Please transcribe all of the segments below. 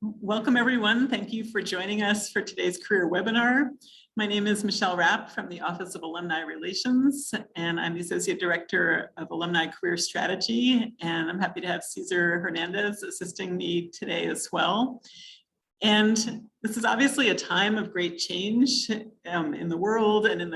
Welcome everyone. Thank you for joining us for today's career webinar. My name is Michelle Rapp from the Office of Alumni Relations, and I'm the Associate Director of Alumni Career Strategy, and I'm happy to have Cesar Hernandez assisting me today as well. And this is obviously a time of great change in the world and in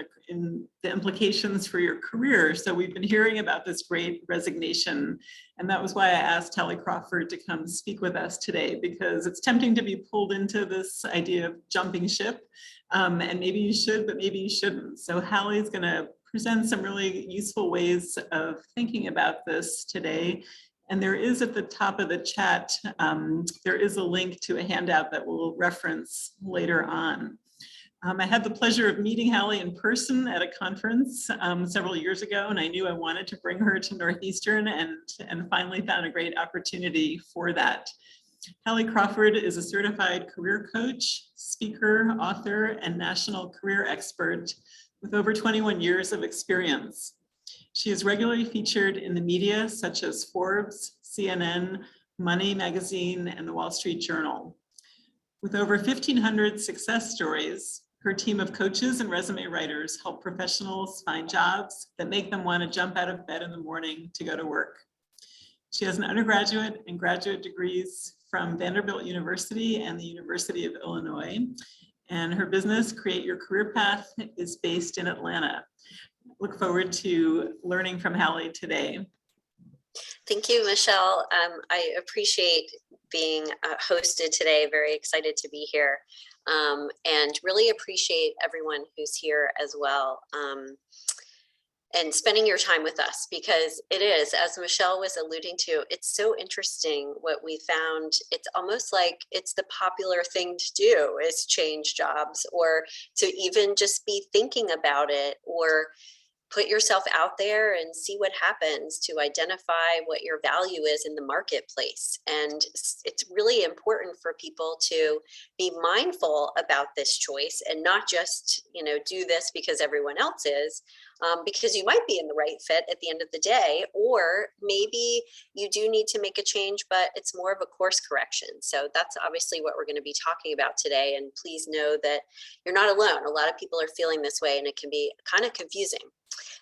the implications for your career. So we've been hearing about this great resignation. And that was why I asked Hallie Crawford to come speak with us today, because it's tempting to be pulled into this idea of jumping ship. And maybe you should, but maybe you shouldn't. So Hallie's going to present some really useful ways of thinking about this today. And there is at the top of the chat, there is a link to a handout that we'll reference later on. I had the pleasure of meeting Hallie in person at a conference several years ago, and I knew I wanted to bring her to Northeastern and finally found a great opportunity for that. Hallie Crawford is a certified career coach, speaker, author, and national career expert with over 21 years of experience. She is regularly featured in the media such as Forbes, CNN, Money Magazine, and the Wall Street Journal. With over 1,500 success stories, her team of coaches and resume writers help professionals find jobs that make them want to jump out of bed in the morning to go to work. She has an undergraduate and graduate degrees from Vanderbilt University and the University of Illinois, and her business, Create Your Career Path, is based in Atlanta. Look forward to learning from Hallie today. Thank you, Michelle. I appreciate being hosted today. Very excited to be here, and really appreciate everyone who's here as well, and spending your time with us, because it is, as Michelle was alluding to, it's so interesting what we found. It's almost like it's the popular thing to do is change jobs, or to even just be thinking about it, or put yourself out there and see what happens, to identify what your value is in the marketplace. And it's really important for people to be mindful about this choice and not just, do this because everyone else is, because you might be in the right fit at the end of the day, or maybe you do need to make a change, but it's more of a course correction. So that's obviously what we're going to be talking about today. And please know that you're not alone. A lot of people are feeling this way, and it can be kind of confusing.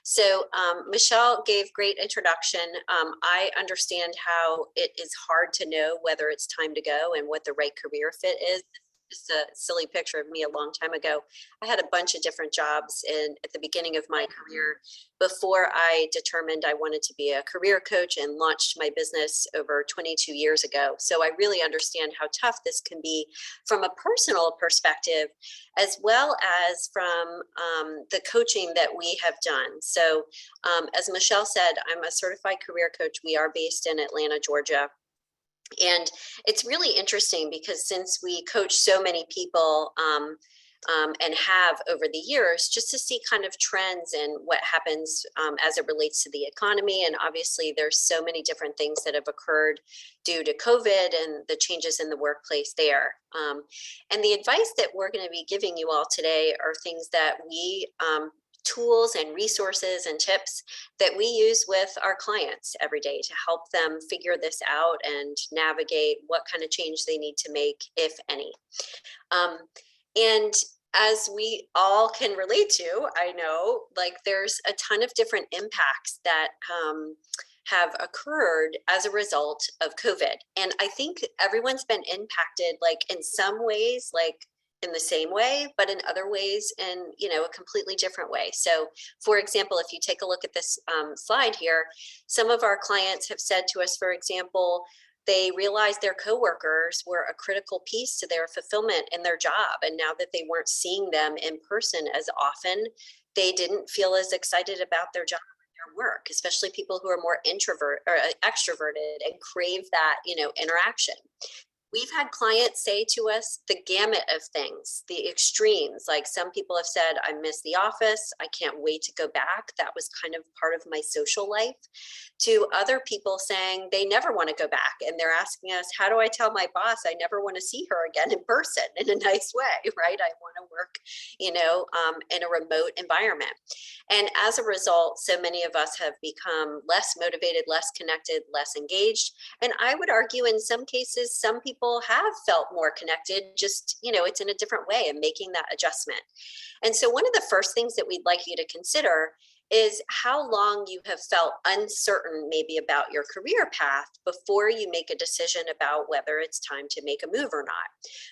So Michelle gave great introduction. I understand how it is hard to know whether it's time to go and what the right career fit is. Just a silly picture of me a long time ago. I had a bunch of different jobs at the beginning of my career before I determined I wanted to be a career coach and launched my business over 22 years ago. So I really understand how tough this can be from a personal perspective, as well as from the coaching that we have done. So as Michelle said, I'm a certified career coach. We are based in Atlanta, Georgia. And it's really interesting because since we coach so many people and have over the years, just to see kind of trends and what happens as it relates to the economy. And obviously there's so many different things that have occurred due to COVID and the changes in the workplace there. And the advice that we're going to be giving you all today are things that we tools and resources and tips that we use with our clients every day to help them figure this out and navigate what kind of change they need to make, if any. And as we all can relate to, I know, like there's a ton of different impacts that have occurred as a result of COVID. And I think everyone's been impacted, like in some ways, like in the same way, but in other ways in a completely different way. So for example, if you take a look at this slide here, some of our clients have said to us, for example, they realized their coworkers were a critical piece to their fulfillment in their job. And now that they weren't seeing them in person as often, they didn't feel as excited about their job and their work, especially people who are more introvert or extroverted and crave that, interaction. We've had clients say to us the gamut of things, the extremes. Like some people have said, I miss the office. I can't wait to go back. That was kind of part of my social life. to other people saying they never want to go back. And they're asking us, how do I tell my boss I never want to see her again in person in a nice way, right? I want to work, in a remote environment. And as a result, so many of us have become less motivated, less connected, less engaged. And I would argue in some cases, some people have felt more connected, just, it's in a different way and making that adjustment. And so one of the first things that we'd like you to consider is how long you have felt uncertain maybe about your career path before you make a decision about whether it's time to make a move or not.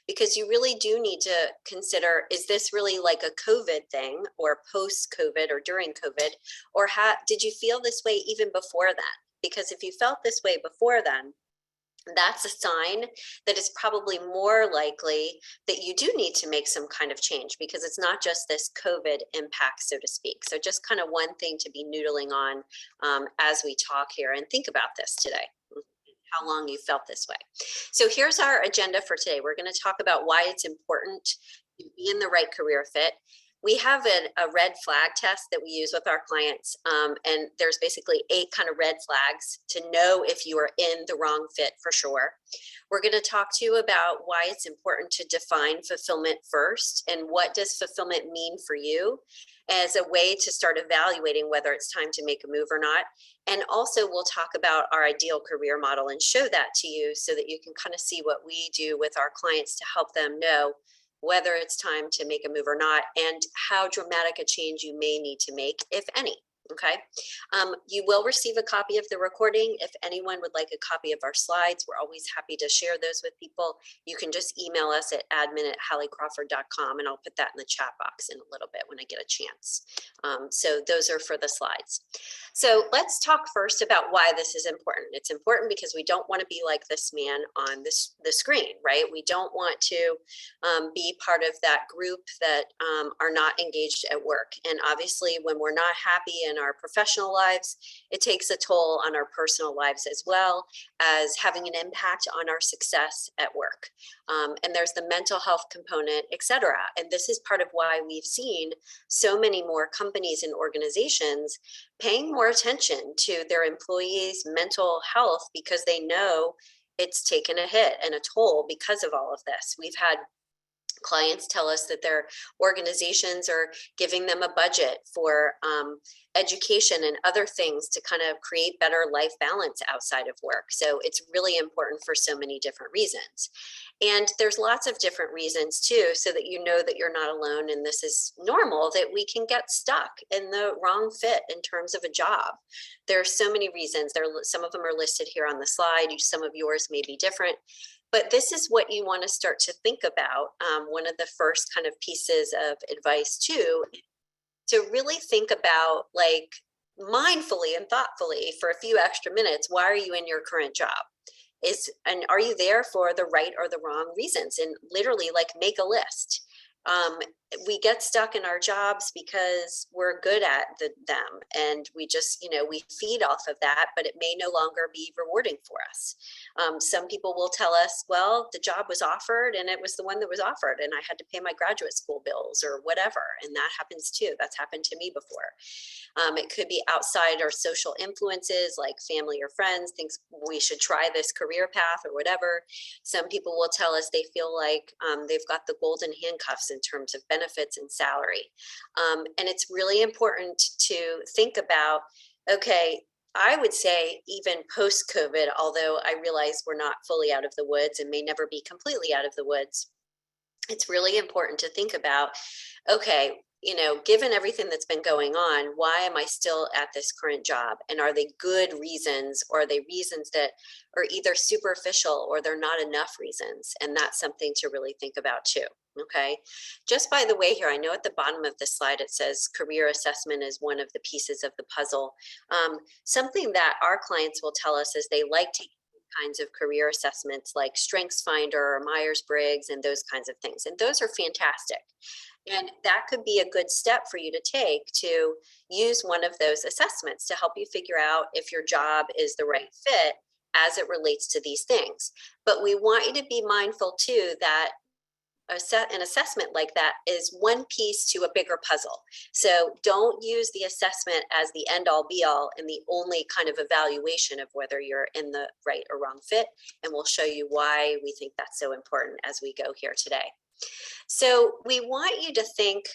Because you really do need to consider, is this really like a COVID thing or post-COVID or during COVID, or did you feel this way even before then? Because if you felt this way before then, that's a sign that it's probably more likely that you do need to make some kind of change, because it's not just this COVID impact, so to speak. So just kind of one thing to be noodling on as we talk here and think about this today, how long you felt this way. So here's our agenda for today. We're going to talk about why it's important to be in the right career fit. We have a red flag test that we use with our clients, and there's basically 8 kind of red flags to know if you are in the wrong fit for sure. We're going to talk to you about why it's important to define fulfillment first, and what does fulfillment mean for you as a way to start evaluating whether it's time to make a move or not. And also we'll talk about our ideal career model and show that to you so that you can kind of see what we do with our clients to help them know whether it's time to make a move or not, and how dramatic a change you may need to make, if any. Okay. You will receive a copy of the recording. If anyone would like a copy of our slides, we're always happy to share those with people. You can just email us at admin@halliecrawford.com, and I'll put that in the chat box in a little bit when I get a chance. So those are for the slides. So let's talk first about why this is important. It's important because we don't want to be like this man on the screen, right? We don't want to be part of that group that are not engaged at work. And obviously, when we're not happy in our professional lives, it takes a toll on our personal lives as well as having an impact on our success at work. And there's the mental health component, et cetera. And this is part of why we've seen so many more companies and organizations paying more attention to their employees' mental health, because they know it's taken a hit and a toll because of all of this. We've had clients tell us that their organizations are giving them a budget for education and other things to kind of create better life balance outside of work. So it's really important for so many different reasons. And there's lots of different reasons too, so that you know that you're not alone and this is normal, that we can get stuck in the wrong fit in terms of a job. There are so many reasons. Some of them are listed here on the slide. Some of yours may be different. But this is what you want to start to think about. One of the first kind of pieces of advice too, to really think about, like, mindfully and thoughtfully for a few extra minutes, why are you in your current job? And are you there for the right or the wrong reasons? And literally, like, make a list. We get stuck in our jobs because we're good at them, and we just, we feed off of that, but it may no longer be rewarding for us. Some people will tell us, well, the job was offered and it was the one that was offered, and I had to pay my graduate school bills or whatever. And that happens too. That's happened to me before. It could be outside our social influences, like family or friends thinks we should try this career path or whatever. Some people will tell us they feel like they've got the golden handcuffs in terms of benefits and salary. And it's really important to think about, okay, I would say even post-COVID, although I realize we're not fully out of the woods and may never be completely out of the woods, it's really important to think about, okay, given everything that's been going on, why am I still at this current job? And are they good reasons, or are they reasons that are either superficial or they're not enough reasons? And that's something to really think about too. Okay. Just by the way here, I know at the bottom of the slide, it says career assessment is one of the pieces of the puzzle. Something that our clients will tell us is they like taking kinds of career assessments like StrengthsFinder or Myers-Briggs and those kinds of things. And those are fantastic. And that could be a good step for you to take to use one of those assessments to help you figure out if your job is the right fit as it relates to these things. But we want you to be mindful too that an assessment like that is one piece to a bigger puzzle. So don't use the assessment as the end all be all and the only kind of evaluation of whether you're in the right or wrong fit. And we'll show you why we think that's so important as we go here today. So we want you to think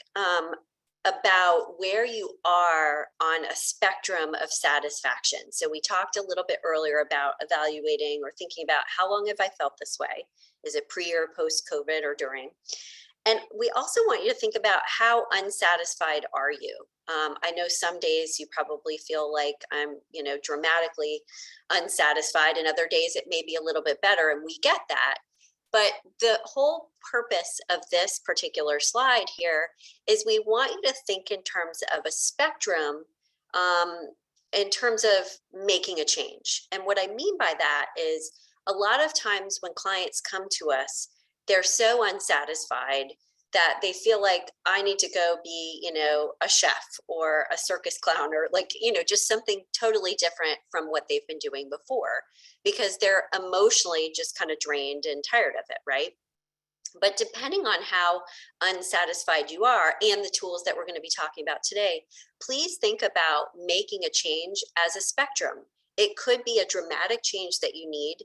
about where you are on a spectrum of satisfaction. So we talked a little bit earlier about evaluating or thinking about how long have I felt this way? Is it pre or post COVID or during? And we also want you to think about how unsatisfied are you? I know some days you probably feel like I'm, dramatically unsatisfied, and other days it may be a little bit better, and we get that. But the whole purpose of this particular slide here is we want you to think in terms of a spectrum, in terms of making a change. And what I mean by that is a lot of times when clients come to us, they're so unsatisfied that they feel like I need to go be, a chef or a circus clown or just something totally different from what they've been doing before, because they're emotionally just kind of drained and tired of it, right? But depending on how unsatisfied you are and the tools that we're going to be talking about today, please think about making a change as a spectrum. It could be a dramatic change that you need,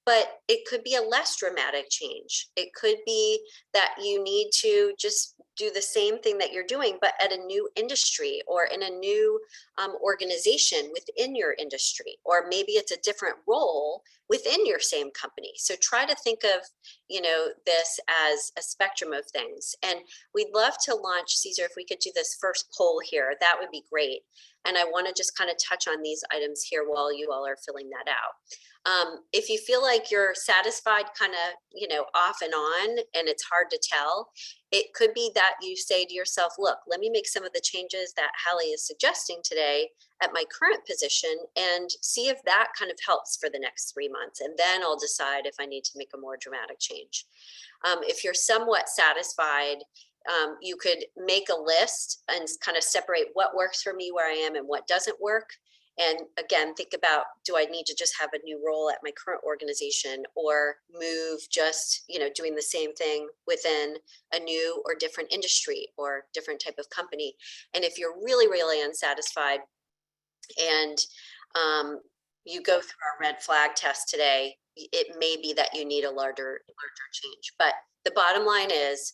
but it could be a less dramatic change. It could be that you need to just do the same thing that you're doing, but at a new industry or in a new organization within your industry, or maybe it's a different role within your same company. So try to think of, this as a spectrum of things. And we'd love to launch, Caesar, if we could do this first poll here, that would be great. And I want to just kind of touch on these items here while you all are filling that out. If you feel like you're satisfied kind of, off and on, and it's hard to tell, it could be that you say to yourself, look, let me make some of the changes that Hallie is suggesting today at my current position and see if that kind of helps for the next 3 months. And then I'll decide if I need to make a more dramatic change. If you're somewhat satisfied, you could make a list and kind of separate what works for me where I am and what doesn't work. And again, think about, do I need to just have a new role at my current organization or move just, doing the same thing within a new or different industry or different type of company? And if you're really, really unsatisfied and you go through our red flag test today, it may be that you need a larger change. But the bottom line is,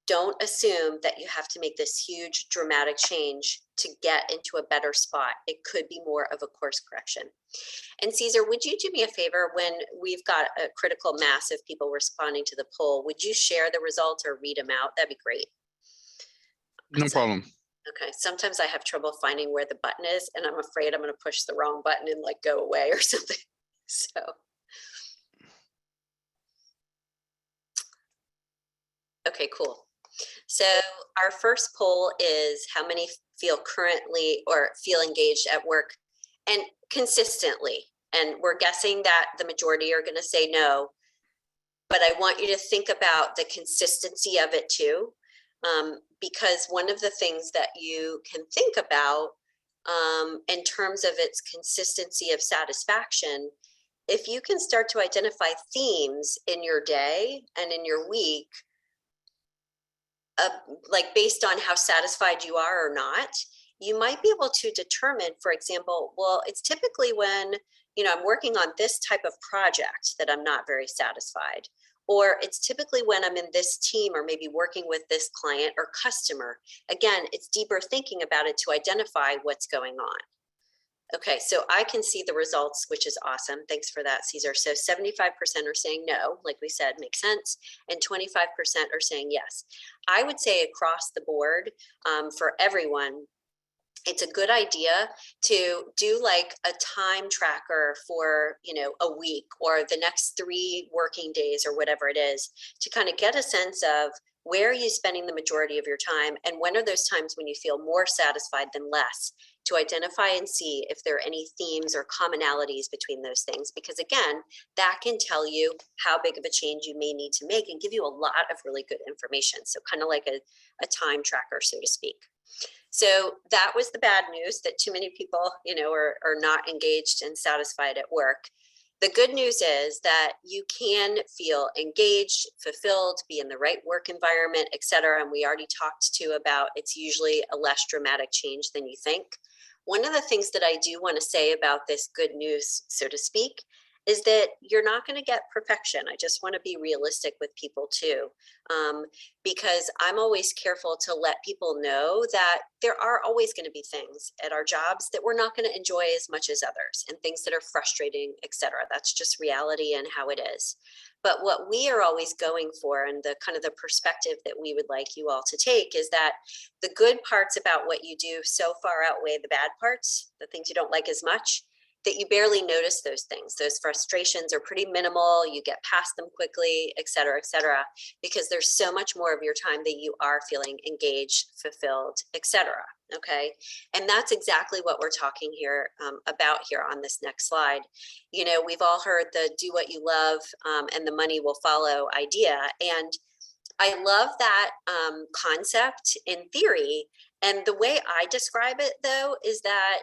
don't assume that you have to make this huge dramatic change to get into a better spot. It could be more of a course correction. And Caesar, would you do me a favor when we've got a critical mass of people responding to the poll? Would you share the results or read them out? That'd be great. No problem. Okay, sometimes I have trouble finding where the button is, and I'm afraid I'm going to push the wrong button and go away or something. So. Okay, cool. So our first poll is how many feel currently or feel engaged at work and consistently. And we're guessing that the majority are going to say no, but I want you to think about the consistency of it too. Because one of the things that you can think about in terms of its consistency of satisfaction, if you can start to identify themes in your day and in your week, like based on how satisfied you are or not, you might be able to determine, for example, well, it's typically when, I'm working on this type of project that I'm not very satisfied, or it's typically when I'm in this team or maybe working with this client or customer. Again, it's deeper thinking about it to identify what's going on. Okay, so I can see the results, which is awesome. Thanks for that, Caesar. So 75% are saying no, like we said, makes sense, and 25% are saying yes. I would say across the board, for everyone, it's a good idea to do like a time tracker for, a week or the next 3 working days or whatever it is, to kind of get a sense of where are you spending the majority of your time and when are those times when you feel more satisfied than less, to identify and see if there are any themes or commonalities between those things. Because again, that can tell you how big of a change you may need to make and give you a lot of really good information. So kind of like a time tracker, so to speak. So that was the bad news, that too many people, are not engaged and satisfied at work. The good news is that you can feel engaged, fulfilled, be in the right work environment, et cetera. And we already talked to about it's usually a less dramatic change than you think. One of the things that I do want to say about this good news, so to speak, is that you're not going to get perfection. I just want to be realistic with people too, because I'm always careful to let people know that there are always going to be things at our jobs that we're not going to enjoy as much as others, and things that are frustrating, etc. That's just reality and how it is. But what we are always going for, and the kind of the perspective that we would like you all to take, is that the good parts about what you do so far outweigh the bad parts, the things you don't like as much, that you barely notice those things. Those frustrations are pretty minimal. You get past them quickly, et cetera, because there's so much more of your time that you are feeling engaged, fulfilled, et cetera. Okay. And that's exactly what we're talking here about here on this next slide. You know, we've all heard the do what you love and the money will follow idea. And I love that concept in theory. And the way I describe it, though, is that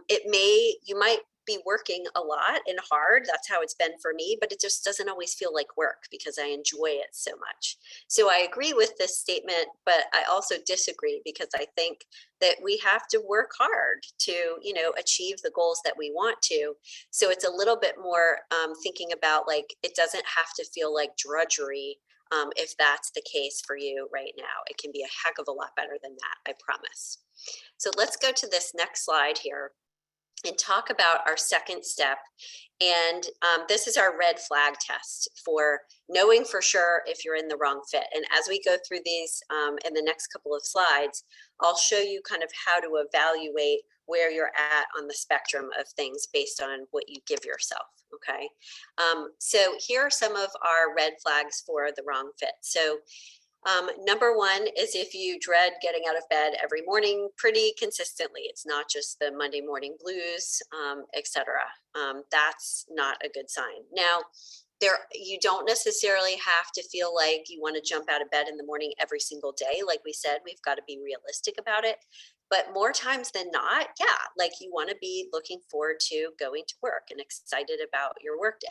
you might be working a lot and hard. That's how it's been for me, but it just doesn't always feel like work because I enjoy it so much. So I agree with this statement, but I also disagree because I think that we have to work hard to, you know, achieve the goals that we want to. So it's a little bit more thinking about like, it doesn't have to feel like drudgery. If that's the case for you right now, it can be a heck of a lot better than that, I promise. So let's go to this next slide here and talk about our second step. And this is our red flag test for knowing for sure if you're in the wrong fit. And as we go through these in the next couple of slides, I'll show you kind of how to evaluate where you're at on the spectrum of things based on what you give yourself. Okay. So here are some of our red flags for the wrong fit. So number one is if you dread getting out of bed every morning pretty consistently. It's not just the Monday morning blues, etc. That's not a good sign. Now, you don't necessarily have to feel like you want to jump out of bed in the morning every single day. Like we said, we've got to be realistic about it. But more times than not, yeah, like you want to be looking forward to going to work and excited about your workday.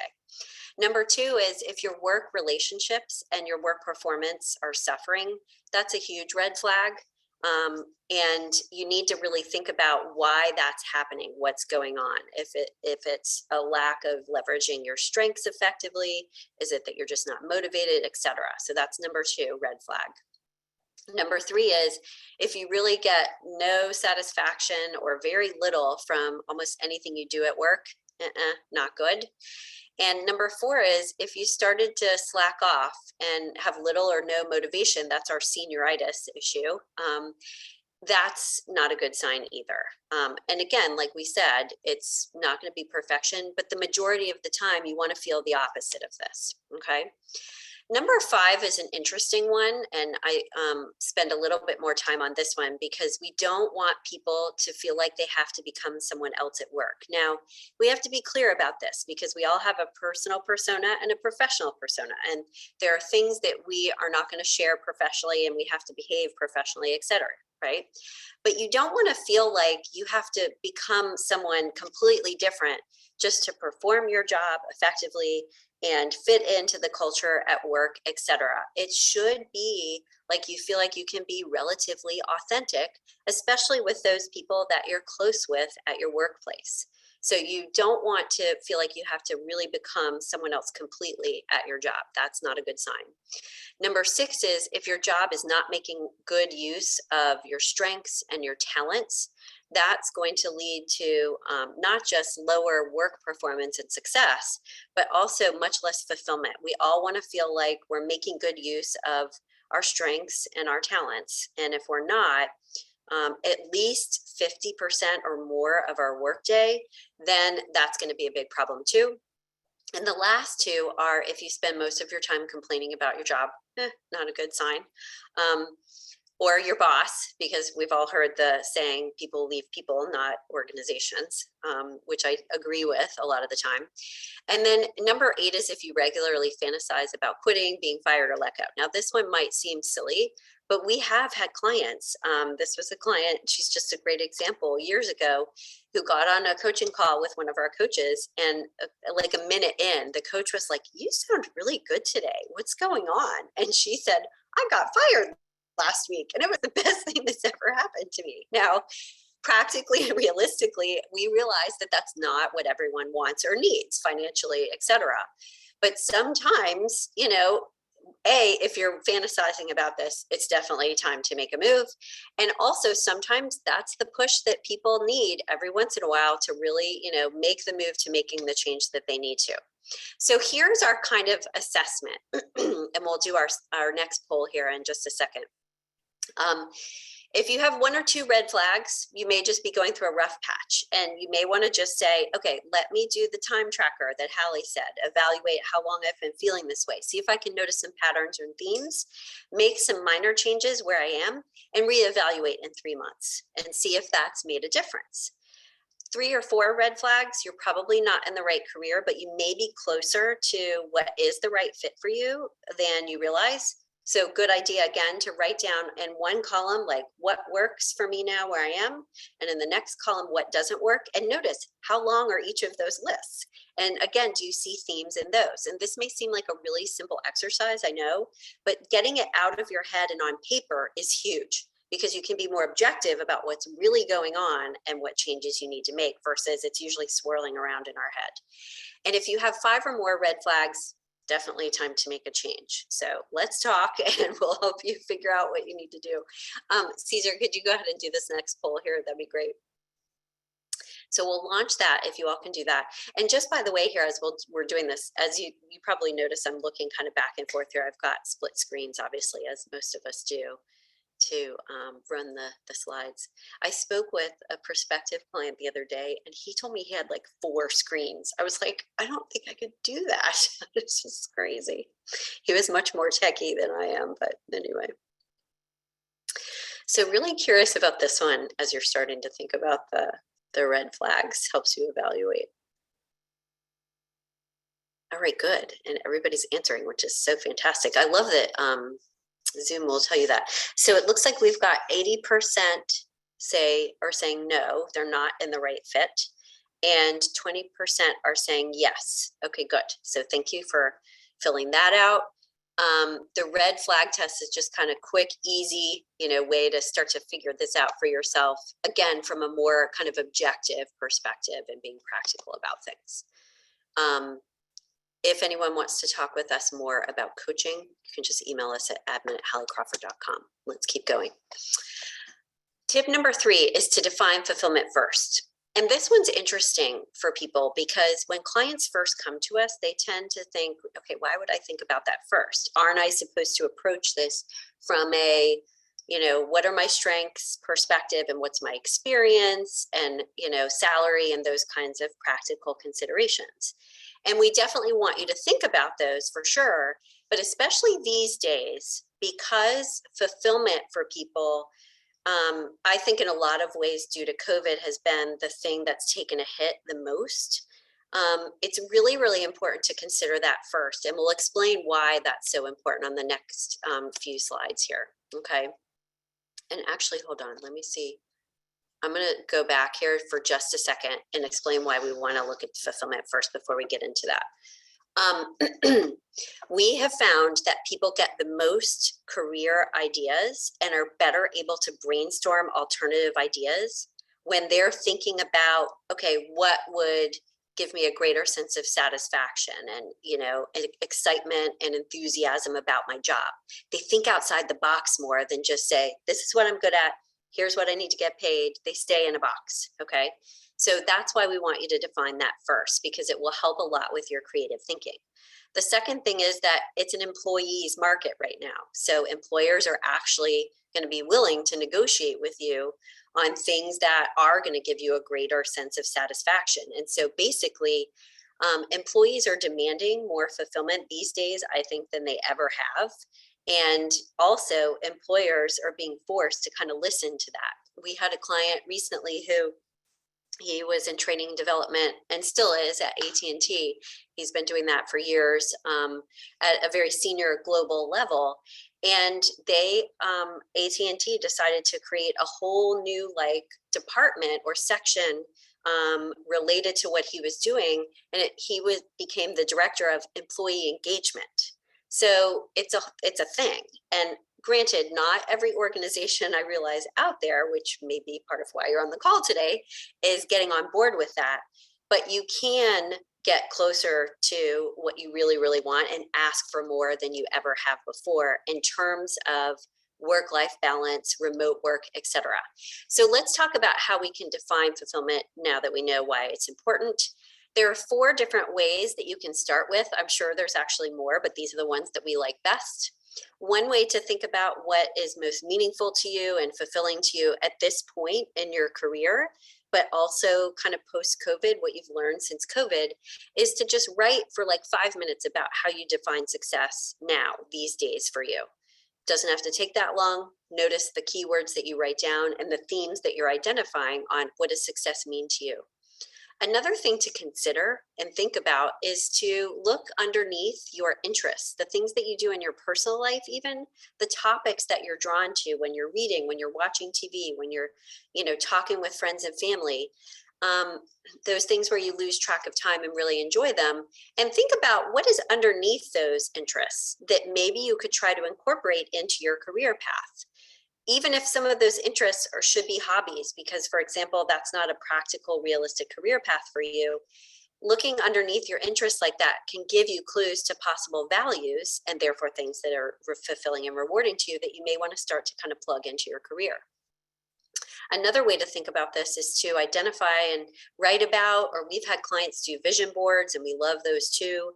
Number two is if your work relationships and your work performance are suffering, that's a huge red flag. And you need to really think about why that's happening, what's going on. If it's a lack of leveraging your strengths effectively, is it that you're just not motivated, etc. So that's number two, red flag. Number three is if you really get no satisfaction or very little from almost anything you do at work, not good. And number four is if you started to slack off and have little or no motivation, that's our senioritis issue. That's not a good sign either. And again, like we said, it's not going to be perfection, but the majority of the time you want to feel the opposite of this. Okay. Number five is an interesting one, and I spend a little bit more time on this one because we don't want people to feel like they have to become someone else at work. Now, we have to be clear about this because we all have a personal persona and a professional persona, and there are things that we are not going to share professionally and we have to behave professionally, et cetera, right? But you don't want to feel like you have to become someone completely different just to perform your job effectively and fit into the culture at work, etc. It should be like you feel like you can be relatively authentic, especially with those people that you're close with at your workplace. So you don't want to feel like you have to really become someone else completely at your job. That's not a good sign. Number six is if your job is not making good use of your strengths and your talents, that's going to lead to not just lower work performance and success, but also much less fulfillment. We all want to feel like we're making good use of our strengths and our talents. And if we're not, at least 50% or more of our workday, then that's going to be a big problem too. And the last two are if you spend most of your time complaining about your job, not a good sign. Or your boss, because we've all heard the saying, people leave people, not organizations, which I agree with a lot of the time. And then number 8 is if you regularly fantasize about quitting, being fired, or let go. Now, this one might seem silly, but we have had clients. This was a client, she's just a great example. Years ago, who got on a coaching call with one of our coaches, and like a minute in, the coach was like, "You sound really good today. What's going on?" And she said, "I got fired last week, and it was the best thing that's ever happened to me." Now, practically and realistically, we realize that that's not what everyone wants or needs financially, etc. But sometimes, if you're fantasizing about this, it's definitely time to make a move. And also sometimes that's the push that people need every once in a while to really, make the move to making the change that they need to. So here's our kind of assessment, and we'll do our next poll here in just a second. If you have one or two red flags, you may just be going through a rough patch, and you may want to just say, okay, let me do the time tracker that Hallie said, evaluate how long I've been feeling this way, see if I can notice some patterns and themes, make some minor changes where I am, and reevaluate in 3 months and see if that's made a difference. 3 or 4 red flags, you're probably not in the right career, but you may be closer to what is the right fit for you than you realize. So good idea, again, to write down in one column, like what works for me now where I am, and in the next column, what doesn't work, and notice how long are each of those lists. And again, do you see themes in those? And this may seem like a really simple exercise, I know, but getting it out of your head and on paper is huge, because you can be more objective about what's really going on and what changes you need to make versus it's usually swirling around in our head. And if you have 5 or more red flags, definitely time to make a change. So let's talk, and we'll help you figure out what you need to do. Caesar, could you go ahead and do this next poll here? That'd be great. So we'll launch that if you all can do that. And just by the way here, as we're doing this, as you probably notice, I'm looking kind of back and forth here. I've got split screens, obviously, as most of us do, to run the slides. I spoke with a prospective client the other day, and he told me he had like 4 screens. I was like, I don't think I could do that. It's just crazy. He was much more techie than I am, but anyway. So really curious about this one as you're starting to think about the red flags, helps you evaluate. All right, good. And everybody's answering, which is so fantastic. I love that Zoom will tell you that. So it looks like we've got 80% saying no, they're not in the right fit, and 20% are saying yes. Okay, good. So thank you for filling that out. The red flag test is just kind of quick, easy, way to start to figure this out for yourself. Again, from a more kind of objective perspective and being practical about things. If anyone wants to talk with us more about coaching, you can just email us at admin@halliecrawford.com. Let's keep going. Tip number 3 is to define fulfillment first. And this one's interesting for people because when clients first come to us, they tend to think, okay, why would I think about that first? Aren't I supposed to approach this from a, what are my strengths perspective, and what's my experience, and, salary, and those kinds of practical considerations. And we definitely want you to think about those for sure, but especially these days, because fulfillment for people, I think in a lot of ways due to COVID has been the thing that's taken a hit the most. It's really, really important to consider that first. And we'll explain why that's so important on the next few slides here, okay? And actually, hold on, let me see. I'm going to go back here for just a second and explain why we want to look at fulfillment first before we get into that. We have found that people get the most career ideas and are better able to brainstorm alternative ideas when they're thinking about, okay, what would give me a greater sense of satisfaction and, excitement and enthusiasm about my job. They think outside the box more than just say, this is what I'm good at. Here's what I need to get paid. They stay in a box, okay? So that's why we want you to define that first, because it will help a lot with your creative thinking. The second thing is that it's an employee's market right now. So employers are actually going to be willing to negotiate with you on things that are going to give you a greater sense of satisfaction. And so basically, employees are demanding more fulfillment these days, I think, than they ever have. And also employers are being forced to kind of listen to that. We had a client recently who he was in training and development and still is at AT&T. He's been doing that for years at a very senior global level. And they, AT&T decided to create a whole new department or section related to what he was doing, and became the director of employee engagement. So it's a thing. And granted, not every organization, I realize, out there, which may be part of why you're on the call today, is getting on board with that. But you can get closer to what you really, really want and ask for more than you ever have before in terms of work-life balance, remote work, etc. So let's talk about how we can define fulfillment now that we know why it's important. There are 4 different ways that you can start with. I'm sure there's actually more, but these are the ones that we like best. One way to think about what is most meaningful to you and fulfilling to you at this point in your career, but also kind of post-COVID, what you've learned since COVID, is to just write for like 5 minutes about how you define success now, these days for you. Doesn't have to take that long. Notice the keywords that you write down and the themes that you're identifying on what does success mean to you. Another thing to consider and think about is to look underneath your interests, the things that you do in your personal life, even the topics that you're drawn to when you're reading, when you're watching TV, when you're, talking with friends and family. Those things where you lose track of time and really enjoy them, and think about what is underneath those interests that maybe you could try to incorporate into your career path. Even if some of those interests should be hobbies, because, for example, that's not a practical, realistic career path for you, looking underneath your interests like that can give you clues to possible values and therefore things that are fulfilling and rewarding to you that you may want to start to kind of plug into your career. Another way to think about this is to identify and write about, or we've had clients do vision boards, and we love those too,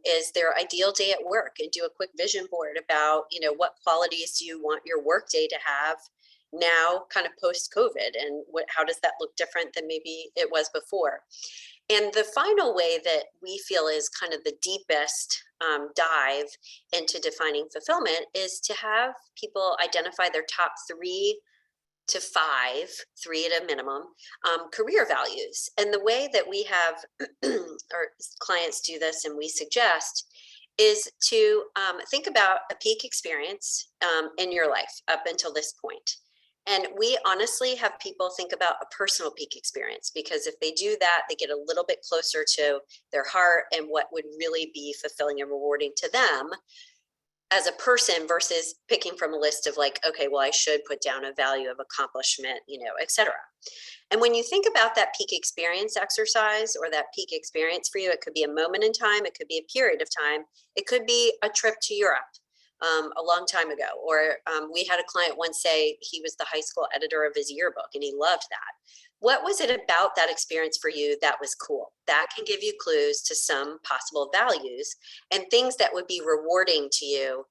is their ideal day at work, and do a quick vision board about, what qualities do you want your work day to have now, kind of post-COVID, and how does that look different than maybe it was before. And the final way that we feel is kind of the deepest dive into defining fulfillment is to have people identify their top 3 to 5, 3 at a minimum, career values. And the way that we have our clients do this and we suggest is to think about a peak experience in your life up until this point. And we honestly have people think about a personal peak experience, because if they do that, they get a little bit closer to their heart and what would really be fulfilling and rewarding to them as a person, versus picking from a list of like, okay, well, I should put down a value of accomplishment, et cetera. And when you think about that peak experience exercise, or that peak experience for you, it could be a moment in time, it could be a period of time, it could be a trip to Europe a long time ago. Or we had a client once say he was the high school editor of his yearbook and he loved that. What was it about that experience for you that was cool? That can give you clues to some possible values and things that would be rewarding to you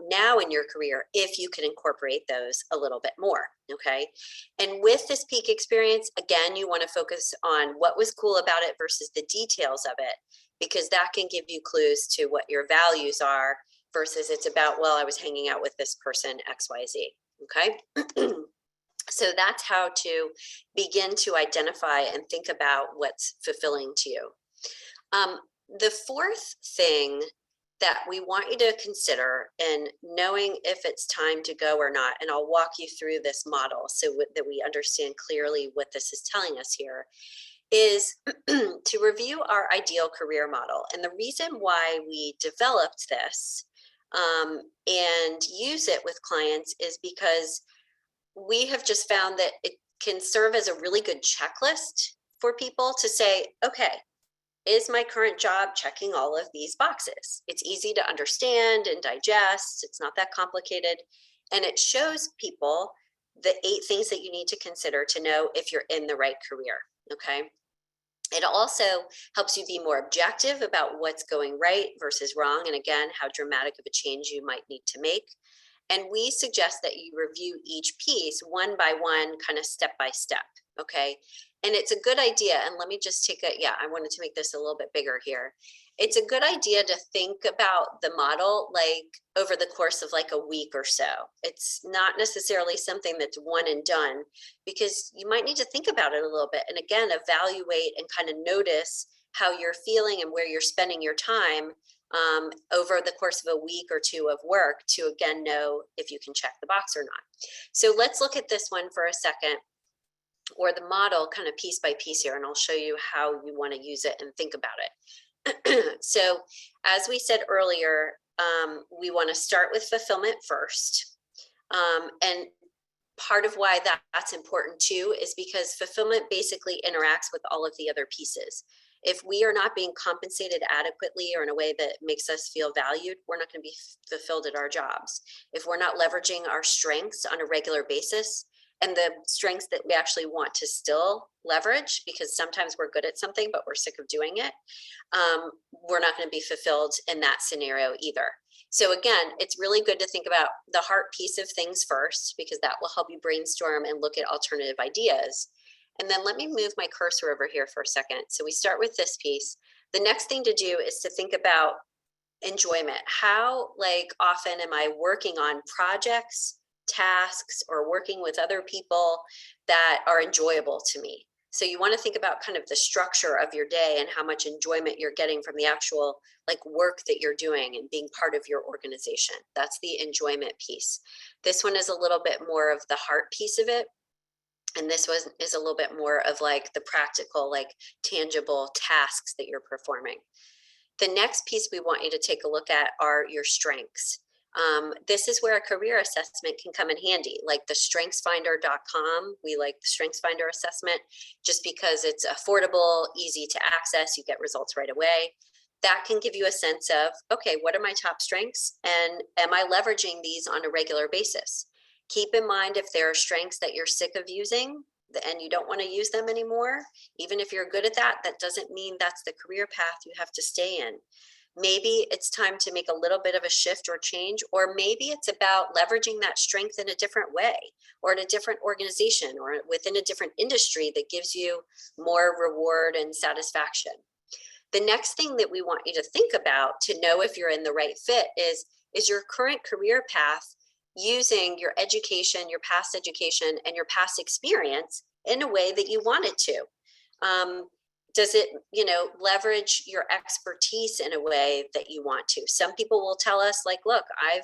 now in your career, if you can incorporate those a little bit more. Okay. And with this peak experience, again, you want to focus on what was cool about it versus the details of it, because that can give you clues to what your values are, versus it's about, well, I was hanging out with this person, XYZ. Okay. So that's how to begin to identify and think about what's fulfilling to you. The 4th thing that we want you to consider in knowing if it's time to go or not, and I'll walk you through this model so that we understand clearly what this is telling us here, is to review our ideal career model. And the reason why we developed this and use it with clients is because we have just found that it can serve as a really good checklist for people to say, okay, is my current job checking all of these boxes? It's easy to understand and digest. It's not that complicated. And it shows people the 8 things that you need to consider to know if you're in the right career. Okay. It also helps you be more objective about what's going right versus wrong. And again, how dramatic of a change you might need to make. And we suggest that you review each piece one by one, kind of step by step. Okay. And it's a good idea. And let me just I wanted to make this a little bit bigger here. It's a good idea to think about the model like over the course of like a week or so. It's not necessarily something that's one and done, because you might need to think about it a little bit. And again, evaluate and kind of notice how you're feeling and where you're spending your time over the course of a week or 2 of work to again know if you can check the box or not. So let's look at this one for a second. or the model kind of piece by piece here, and I'll show you how you want to use it and think about it. So as we said earlier, we want to start with fulfillment first. And part of why that's important too is because fulfillment basically interacts with all of the other pieces. If we are not being compensated adequately or in a way that makes us feel valued, we're not going to be fulfilled at our jobs. If we're not leveraging our strengths on a regular basis, and the strengths that we actually want to still leverage, because sometimes we're good at something, but we're sick of doing it, we're not going to be fulfilled in that scenario either. So again, it's really good to think about the heart piece of things first, because that will help you brainstorm and look at alternative ideas. And then let me move my cursor over here for a second. So we start with this piece. The next thing to do is to think about enjoyment. How often am I working on projects, tasks, or working with other people that are enjoyable to me? So you want to think about kind of the structure of your day and how much enjoyment you're getting from the actual work that you're doing and being part of your organization. That's the enjoyment piece. This one is a little bit more of the heart piece of it. And this one is a little bit more of the practical, tangible tasks that you're performing. The next piece we want you to take a look at are your strengths. This is where a career assessment can come in handy, like the strengthsfinder.com. We like the StrengthsFinder assessment just because it's affordable, easy to access, you get results right away. That can give you a sense of, okay, what are my top strengths? And am I leveraging these on a regular basis? Keep in mind if there are strengths that you're sick of using and you don't want to use them anymore, even if you're good at that, that doesn't mean that's the career path you have to stay in. Maybe it's time to make a little bit of a shift or change, or maybe it's about leveraging that strength in a different way or in a different organization or within a different industry that gives you more reward and satisfaction. The next thing that we want you to think about to know if you're in the right fit is your current career path using your education, your past education, and your past experience in a way that you want it to? Does it, leverage your expertise in a way that you want to? Some people will tell us look, I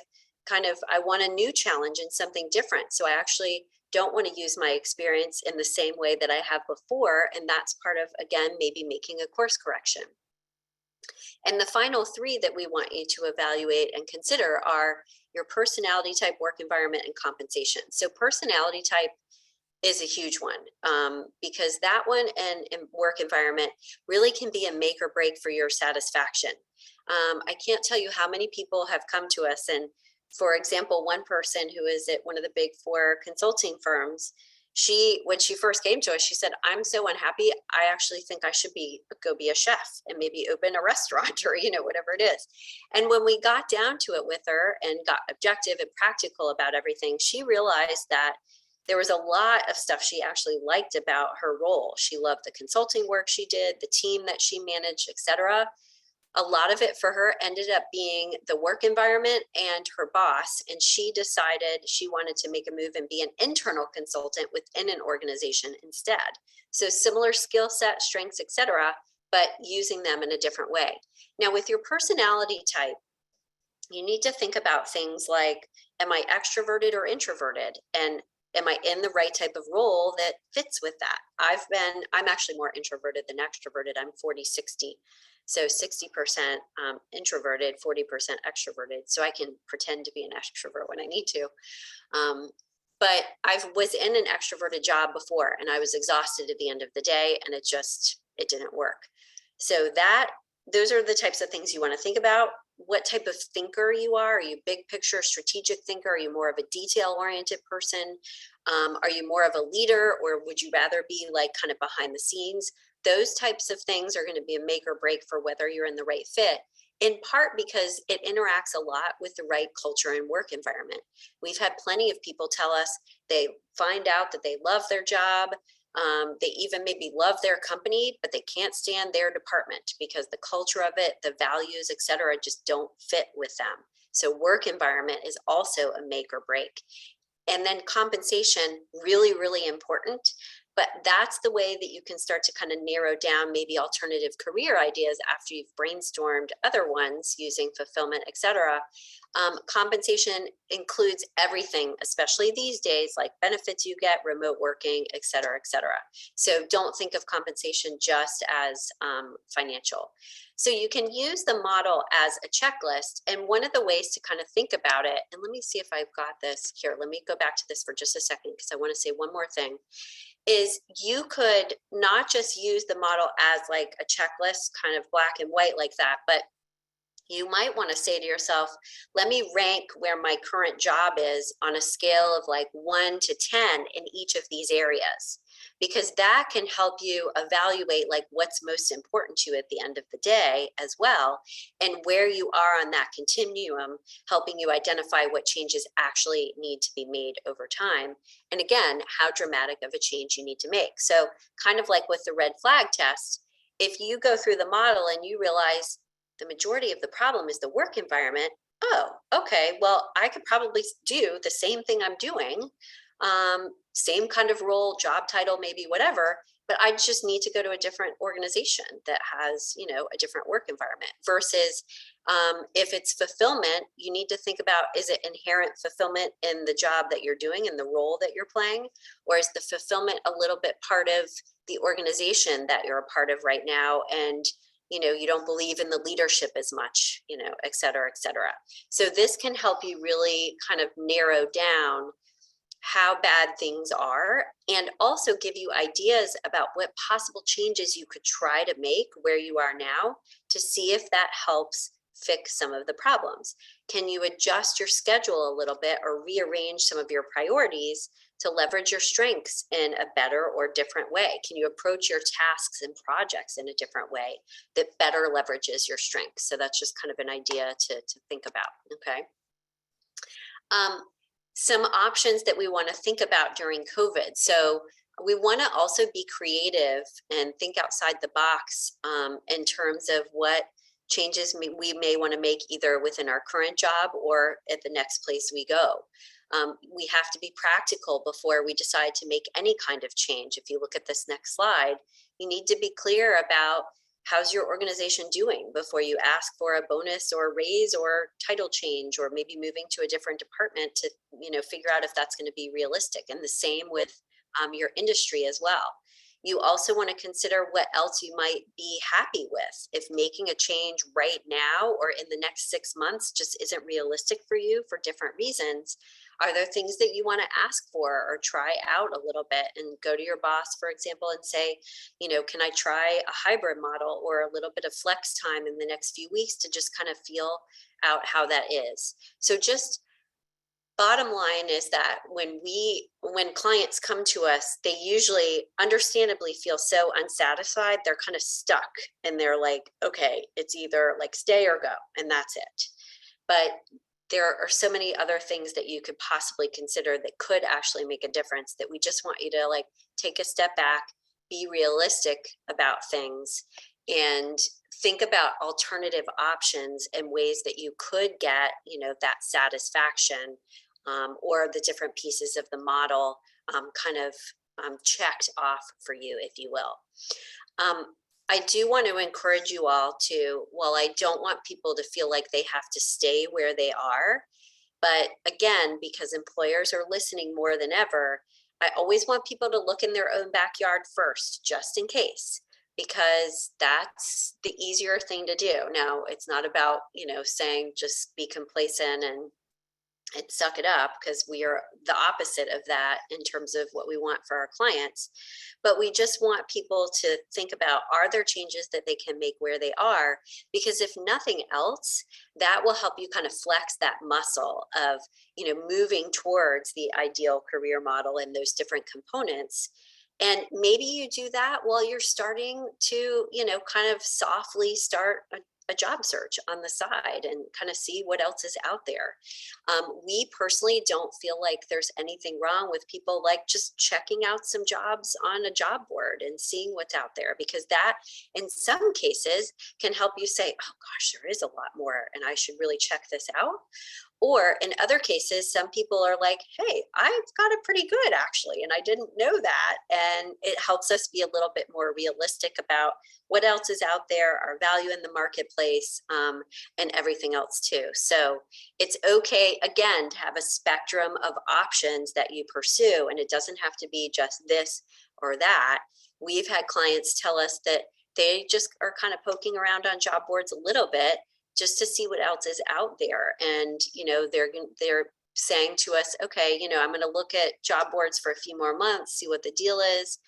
want a new challenge and something different. So I actually don't want to use my experience in the same way that I have before. And that's part of, again, maybe making a course correction. And the final three that we want you to evaluate and consider are your personality type, work environment, and compensation. So personality type is a huge one because that one and work environment really can be a make or break for your satisfaction. I can't tell you how many people have come to us, and for example, one person who is at one of the big 4 consulting firms, when she first came to us, she said, I'm so unhappy. I actually think I should go be a chef and maybe open a restaurant or, whatever it is. And when we got down to it with her and got objective and practical about everything, she realized that there was a lot of stuff she actually liked about her role. She loved the consulting work she did, the team that she managed, etc. A lot of it for her ended up being the work environment and her boss. And she decided she wanted to make a move and be an internal consultant within an organization instead. So similar skill set, strengths, etc., but using them in a different way. Now, with your personality type, you need to think about things like, am I extroverted or introverted? And am I in the right type of role that fits with that? I'm actually more introverted than extroverted. I'm 40-60. So 60% introverted, 40% extroverted. So I can pretend to be an extrovert when I need to. But I was in an extroverted job before and I was exhausted at the end of the day and it didn't work. So those are the types of things you want to think about. What type of thinker you are. Are you big picture, strategic thinker? Are you more of a detail-oriented person? Are you more of a leader, or would you rather be kind of behind the scenes? Those types of things are going to be a make or break for whether you're in the right fit, in part because it interacts a lot with the right culture and work environment. We've had plenty of people tell us they find out that they love their job. They even maybe love their company, but they can't stand their department because the culture of it, the values, etc., just don't fit with them. So work environment is also a make or break. And then compensation, really, really important. But that's the way that you can start to kind of narrow down maybe alternative career ideas after you've brainstormed other ones using fulfillment, et cetera. Compensation includes everything, especially these days, like benefits you get, remote working, et cetera, et cetera. So don't think of compensation just as financial. So you can use the model as a checklist. And one of the ways to kind of think about it, and let me see if I've got this here. Let me go back to this for just a second, because I want to say one more thing, is you could not just use the model as like a checklist, kind of black and white like that, but you might want to say to yourself, let me rank where my current job is on a scale of like 1 to 10 in each of these areas, because that can help you evaluate like what's most important to you at the end of the day as well, and where you are on that continuum, helping you identify what changes actually need to be made over time. And again, how dramatic of a change you need to make. So kind of like with the red flag test, if you go through the model and you realize the majority of the problem is the work environment. Oh, okay. Well, I could probably do the same thing I'm doing, same kind of role, job title, maybe whatever, but I just need to go to a different organization that has, you know, a different work environment versus if it's fulfillment, you need to think about, is it inherent fulfillment in the job that you're doing and the role that you're playing? Or is the fulfillment a little bit part of the organization that you're a part of right now? And you know, you don't believe in the leadership as much, you know, et cetera, et cetera. So this can help you really kind of narrow down how bad things are, and also give you ideas about what possible changes you could try to make where you are now to see if that helps fix some of the problems. Can you adjust your schedule a little bit or rearrange some of your priorities to leverage your strengths in a better or different way? Can you approach your tasks and projects in a different way that better leverages your strengths? So that's just kind of an idea to think about, okay? Some options that we want to think about during COVID. So we want to also be creative and think outside the box in terms of what changes we may want to make either within our current job or at the next place we go. We have to be practical before we decide to make any kind of change. If you look at this next slide, you need to be clear about how's your organization doing before you ask for a bonus or a raise or title change, or maybe moving to a different department to, you know, figure out if that's going to be realistic. And the same with your industry as well. You also want to consider what else you might be happy with. If making a change right now or in the next 6 months just isn't realistic for you for different reasons, are there things that you want to ask for or try out a little bit and go to your boss, for example, and say, you know, can I try a hybrid model or a little bit of flex time in the next few weeks to just kind of feel out how that is? So just bottom line is that when clients come to us, they usually understandably feel so unsatisfied. They're kind of stuck and they're like, okay, it's either like stay or go, and that's it. But there are so many other things that you could possibly consider that could actually make a difference, that we just want you to like take a step back, be realistic about things, and think about alternative options and ways that you could get, you know, that satisfaction or the different pieces of the model kind of checked off for you, if you will. I do want to encourage you all to, while I don't want people to feel like they have to stay where they are, but again, because employers are listening more than ever, I always want people to look in their own backyard first, just in case, because that's the easier thing to do. Now, it's not about, you know, saying just be complacent and suck it up, because we are the opposite of that in terms of what we want for our clients. But we just want people to think about, are there changes that they can make where they are? Because if nothing else, that will help you kind of flex that muscle of, you know, moving towards the ideal career model and those different components. And maybe you do that while you're starting to, you know, kind of softly start a job search on the side and kind of see what else is out there. We personally don't feel like there's anything wrong with people like just checking out some jobs on a job board and seeing what's out there, because that in some cases can help you say, oh gosh, there is a lot more and I should really check this out. Or in other cases, some people are like, hey, I've got it pretty good actually, and I didn't know that. And it helps us be a little bit more realistic about what else is out there, our value in the marketplace, and everything else too. So it's okay, again, to have a spectrum of options that you pursue, and it doesn't have to be just this or that. We've had clients tell us that they just are kind of poking around on job boards a little bit just to see what else is out there. And, they're saying to us, okay, I'm going to look at job boards for a few more months, see what the deal is,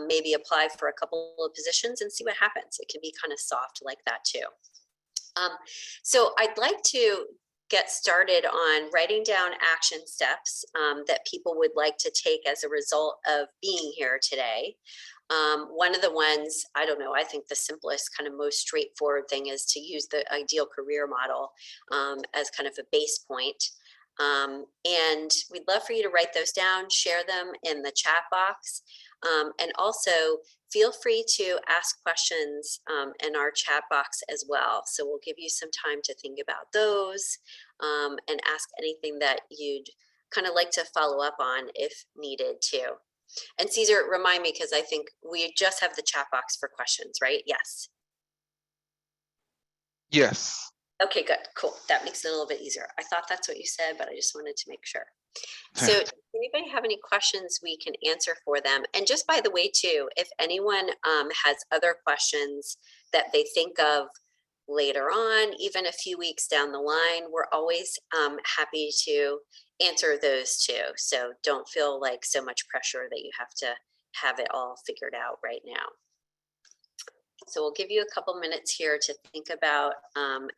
maybe apply for a couple of positions and see what happens. It can be kind of soft like that too. So I'd like to get started on writing down action steps that people would like to take as a result of being here today. One of the ones, I don't know, I think the simplest, kind of most straightforward thing is to use the ideal career model as kind of a base point. And we'd love for you to write those down, share them in the chat box. And also feel free to ask questions in our chat box as well. So we'll give you some time to think about those and ask anything that you'd kind of like to follow up on if needed too. And Caesar, remind me, because I think we just have the chat box for questions, right? Yes. Yes. Okay, good, cool. That makes it a little bit easier. I thought that's what you said, but I just wanted to make sure. So does anybody have any questions we can answer for them? And just by the way, too, if anyone has other questions that they think of later on, even a few weeks down the line, we're always happy to answer those too. So don't feel like so much pressure that you have to have it all figured out right now. So we'll give you a couple minutes here to think about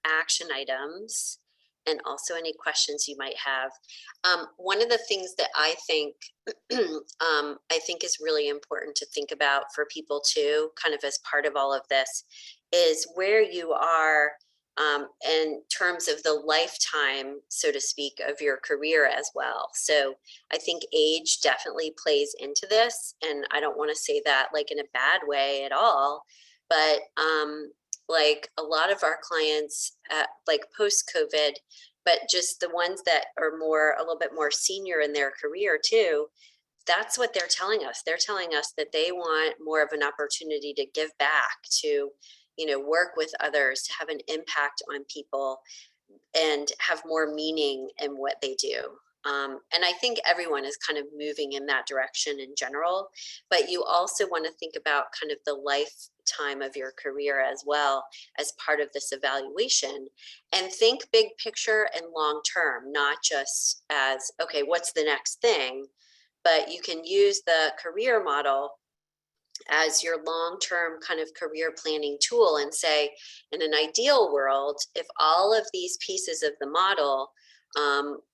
action items and also any questions you might have. One of the things that I think is really important to think about for people too, kind of as part of all of this, is where you are in terms of the lifetime, so to speak, of your career as well. So I think age definitely plays into this, and I don't want to say that like in a bad way at all, but like a lot of our clients, like post-COVID, but just the ones that are a little bit more senior in their career too, that's what they're telling us. They're telling us that they want more of an opportunity to give back, to, work with others, to have an impact on people and have more meaning in what they do. And I think everyone is kind of moving in that direction in general, but you also want to think about kind of the lifetime of your career as well as part of this evaluation, and think big picture and long term, not just as, okay, what's the next thing, but you can use the career model as your long-term kind of career planning tool and say, in an ideal world, if all of these pieces of the model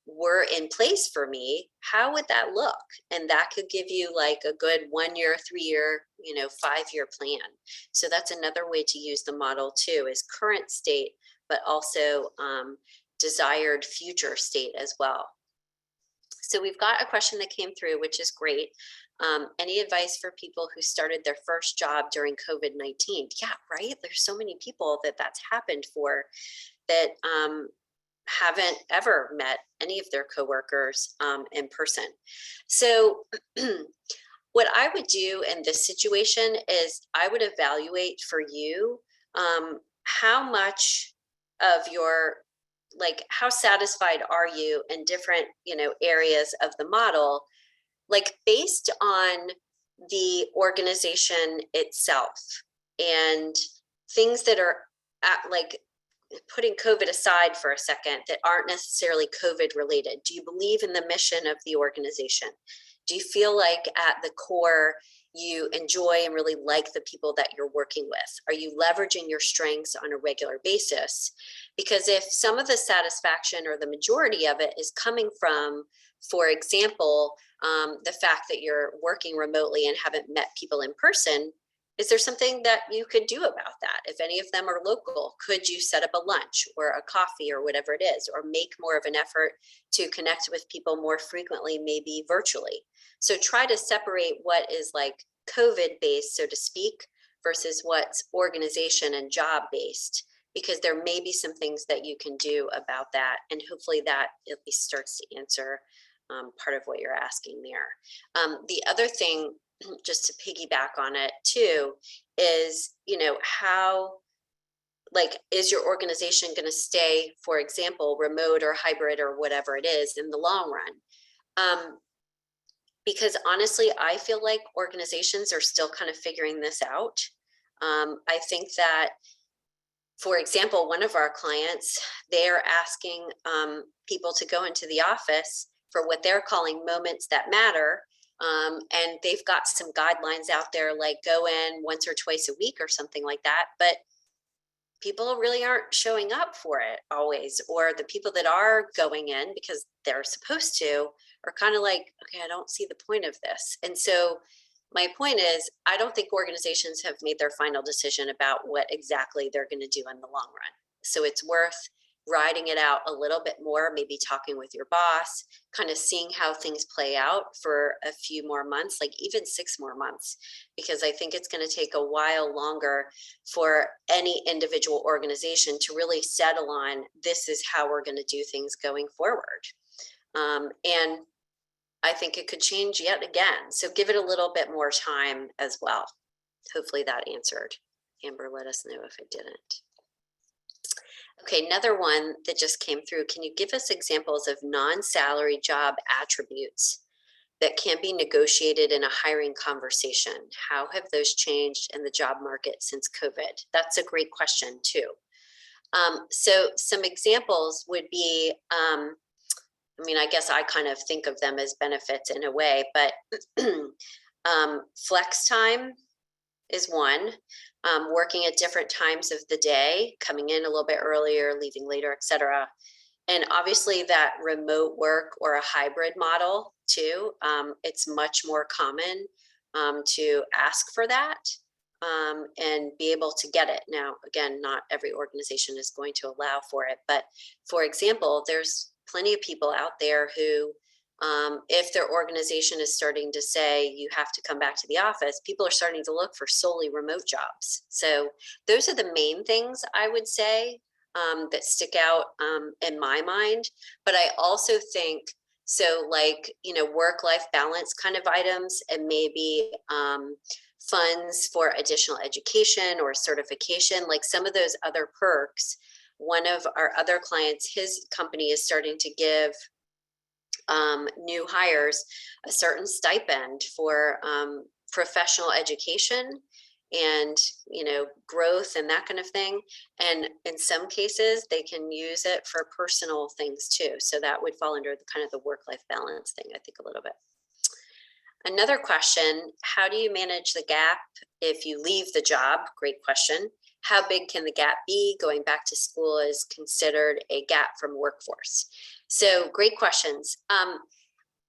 were in place for me, how would that look? And that could give you like a good 1 year, 3 year, 5 year plan. So that's another way to use the model too, is current state, but also desired future state as well. So we've got a question that came through, which is great. Any advice for people who started their first job during COVID-19? Yeah, right. There's so many people that's happened for, that haven't ever met any of their coworkers in person. So what I would do in this situation is I would evaluate for you how much of your, like, how satisfied are you in different, areas of the model, like based on the organization itself, and things that are like, putting COVID aside for a second, that aren't necessarily COVID related. Do you believe in the mission of the organization? Do you feel like at the core you enjoy and really like the people that you're working with? Are you leveraging your strengths on a regular basis? Because if some of the satisfaction or the majority of it is coming from, for example, the fact that you're working remotely and haven't met people in person, is there something that you could do about that? If any of them are local, could you set up a lunch or a coffee or whatever it is, or make more of an effort to connect with people more frequently, maybe virtually? So try to separate what is like COVID based, so to speak, versus what's organization and job based, because there may be some things that you can do about that. And hopefully that at least starts to answer part of what you're asking there. The other thing, just to piggyback on it too, is, how, like, is your organization going to stay, for example, remote or hybrid or whatever it is in the long run? Because honestly, I feel like organizations are still kind of figuring this out. I think that, for example, one of our clients, they're asking people to go into the office for what they're calling moments that matter. And they've got some guidelines out there, like go in once or twice a week or something like that. But people really aren't showing up for it always, or the people that are going in because they're supposed to are kind of like, okay, I don't see the point of this. And so my point is, I don't think organizations have made their final decision about what exactly they're going to do in the long run. So it's worth riding it out a little bit more, maybe talking with your boss, kind of seeing how things play out for a few more months, like even 6 more months, because I think it's going to take a while longer for any individual organization to really settle on, this is how we're going to do things going forward. And I think it could change yet again. So give it a little bit more time as well. Hopefully that answered. Amber, let us know if it didn't. Okay, another one that just came through. Can you give us examples of non-salary job attributes that can be negotiated in a hiring conversation? How have those changed in the job market since COVID? That's a great question too. So some examples would be, I guess I kind of think of them as benefits in a way, but flex time is one. Working at different times of the day, coming in a little bit earlier, leaving later, etc. And obviously that remote work or a hybrid model too, it's much more common to ask for that and be able to get it. Now, again, not every organization is going to allow for it, but for example, there's plenty of people out there who, if their organization is starting to say you have to come back to the office, people are starting to look for solely remote jobs. So those are the main things I would say that stick out in my mind. But I also think, so like, work-life balance kind of items, and maybe funds for additional education or certification, like some of those other perks. One of our other clients, his company is starting to give new hires a certain stipend for professional education and growth and that kind of thing. And in some cases they can use it for personal things too. So that would fall under the kind of the work-life balance thing, I think, a little bit. Another question, how do you manage the gap if you leave the job? Great question. How big can the gap be? Going back to school is considered a gap from workforce. So great questions.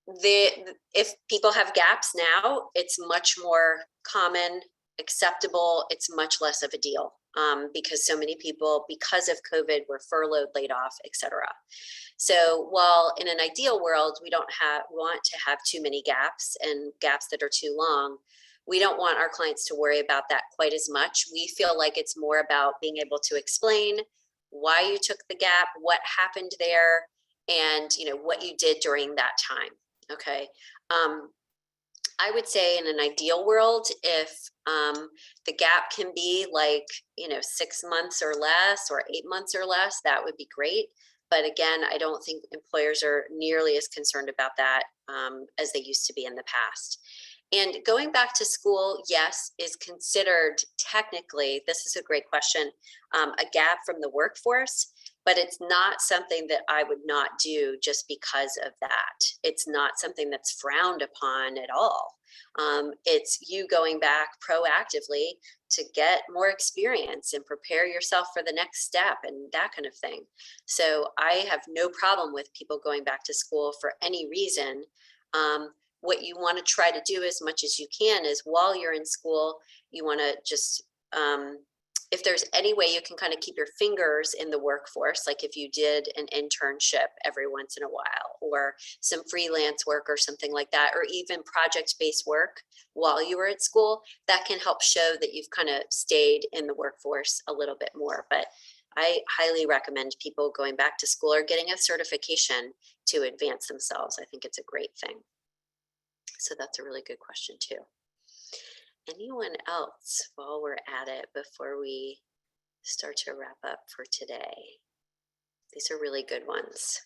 If people have gaps now, it's much more common, acceptable. It's much less of a deal because so many people, because of COVID, were furloughed, laid off, etc. So while in an ideal world, we don't want to have too many gaps and gaps that are too long, we don't want our clients to worry about that quite as much. We feel like it's more about being able to explain why you took the gap, what happened there, and what you did during that time. Okay. I would say in an ideal world, if the gap can be like 6 months or less, or 8 months or less, that would be great. But again, I don't think employers are nearly as concerned about that as they used to be in the past. And going back to school, yes, is considered technically, this is a great question, a gap from the workforce, but it's not something that I would not do just because of that. It's not something that's frowned upon at all. It's you going back proactively to get more experience and prepare yourself for the next step and that kind of thing. So I have no problem with people going back to school for any reason. What you want to try to do as much as you can is while you're in school, you want to just, if there's any way you can kind of keep your fingers in the workforce, like if you did an internship every once in a while, or some freelance work or something like that, or even project-based work while you were at school, that can help show that you've kind of stayed in the workforce a little bit more. But I highly recommend people going back to school or getting a certification to advance themselves. I think it's a great thing. So that's a really good question too. Anyone else while we're at it before we start to wrap up for today? These are really good ones.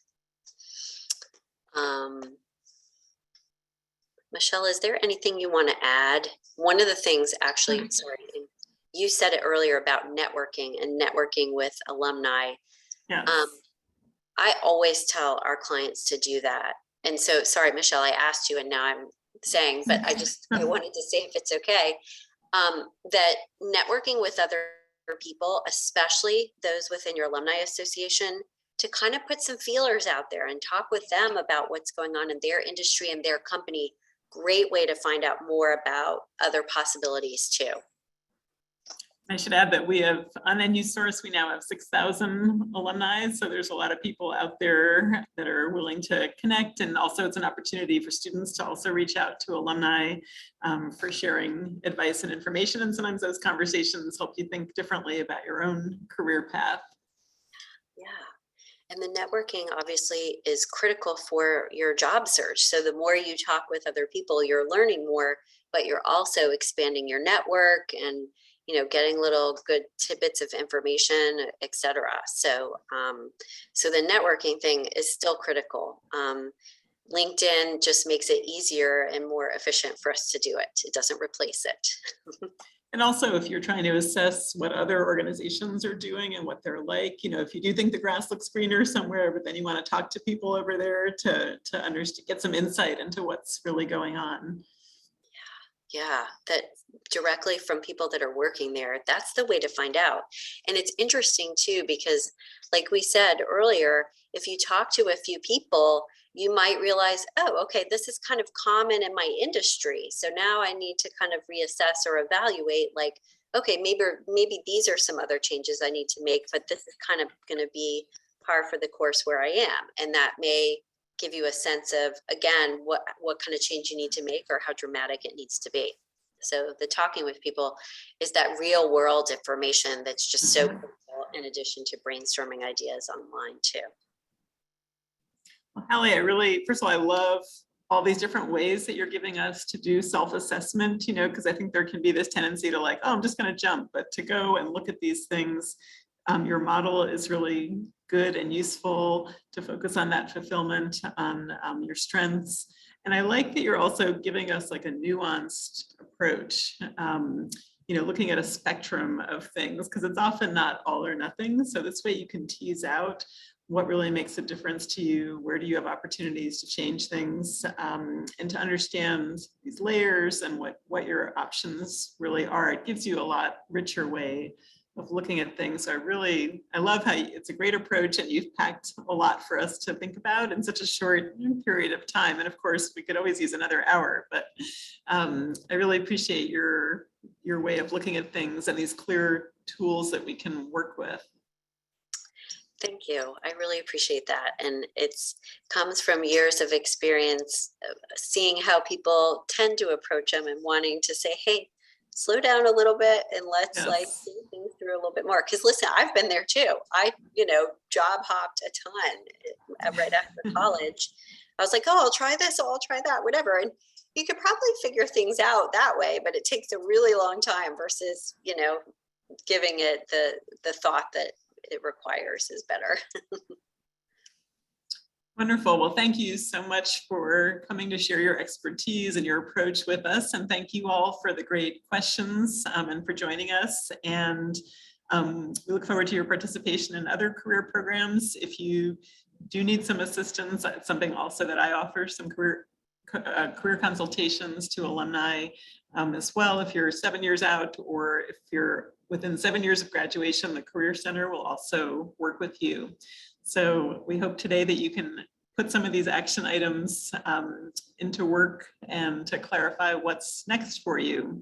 Michelle, is there anything you want to add? One of the things actually, sorry, you said it earlier about networking and networking with alumni. Yes. I always tell our clients to do that. And so, sorry, Michelle, I asked you and now I'm saying, but I wanted to say if it's okay, that networking with other people, especially those within your alumni association, to kind of put some feelers out there and talk with them about what's going on in their industry and their company. Great way to find out more about other possibilities too. I should add that we have on NUSource, we now have 6,000 alumni. So there's a lot of people out there that are willing to connect. And also it's an opportunity for students to also reach out to alumni for sharing advice and information. And sometimes those conversations help you think differently about your own career path. Yeah. And the networking obviously is critical for your job search. So the more you talk with other people, you're learning more, but you're also expanding your network and, you know, getting little good tidbits of information, et cetera. So, so the networking thing is still critical. LinkedIn just makes it easier and more efficient for us to do it. It doesn't replace it. And also, if you're trying to assess what other organizations are doing and what they're like, you know, if you do think the grass looks greener somewhere, but then you want to talk to people over there to understand, get some insight into what's really going on. Yeah, that directly from people that are working there, that's the way to find out. And it's interesting too, because like we said earlier, if you talk to a few people, you might realize, oh, okay, this is kind of common in my industry. So now I need to kind of reassess or evaluate, like, okay, maybe these are some other changes I need to make, but this is kind of going to be par for the course where I am. And that may give you a sense of, again, what kind of change you need to make or how dramatic it needs to be. So the talking with people is that real world information that's just so critical, in addition to brainstorming ideas online too. Well, Hallie, first of all, I love all these different ways that you're giving us to do self-assessment, you know, because I think there can be this tendency to like, oh, I'm just going to jump, but to go and look at these things, your model is really good and useful to focus on that fulfillment, on your strengths. And I like that you're also giving us like a nuanced approach, you know, looking at a spectrum of things, because it's often not all or nothing. So this way you can tease out what really makes a difference to you, where do you have opportunities to change things, and to understand these layers and what your options really are. It gives you a lot richer way of looking at things. So I love how it's a great approach, and you've packed a lot for us to think about in such a short period of time. And of course, we could always use another hour, but I really appreciate your way of looking at things and these clear tools that we can work with. Thank you. I really appreciate that. And it's comes from years of experience, seeing how people tend to approach them and wanting to say, hey, slow down a little bit and let's like think things through a little bit more. Because listen, I've been there too. I, job hopped a ton right after college. I was like, oh, I'll try this, I'll try that, whatever. And you could probably figure things out that way, but it takes a really long time versus, giving it the thought that it requires is better. Wonderful. Well, thank you so much for coming to share your expertise and your approach with us. And thank you all for the great questions and for joining us. And we look forward to your participation in other career programs. If you do need some assistance, it's something also that I offer, some career consultations to alumni as well. If you're 7 years out, or if you're within 7 years of graduation, the Career Center will also work with you. So we hope today that you can put some of these action items into work and to clarify what's next for you.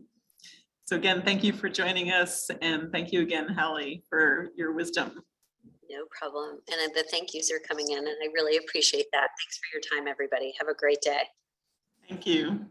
So again, thank you for joining us, and thank you again, Hallie, for your wisdom. No problem. And the thank yous are coming in, and I really appreciate that. Thanks for your time, everybody. Have a great day. Thank you.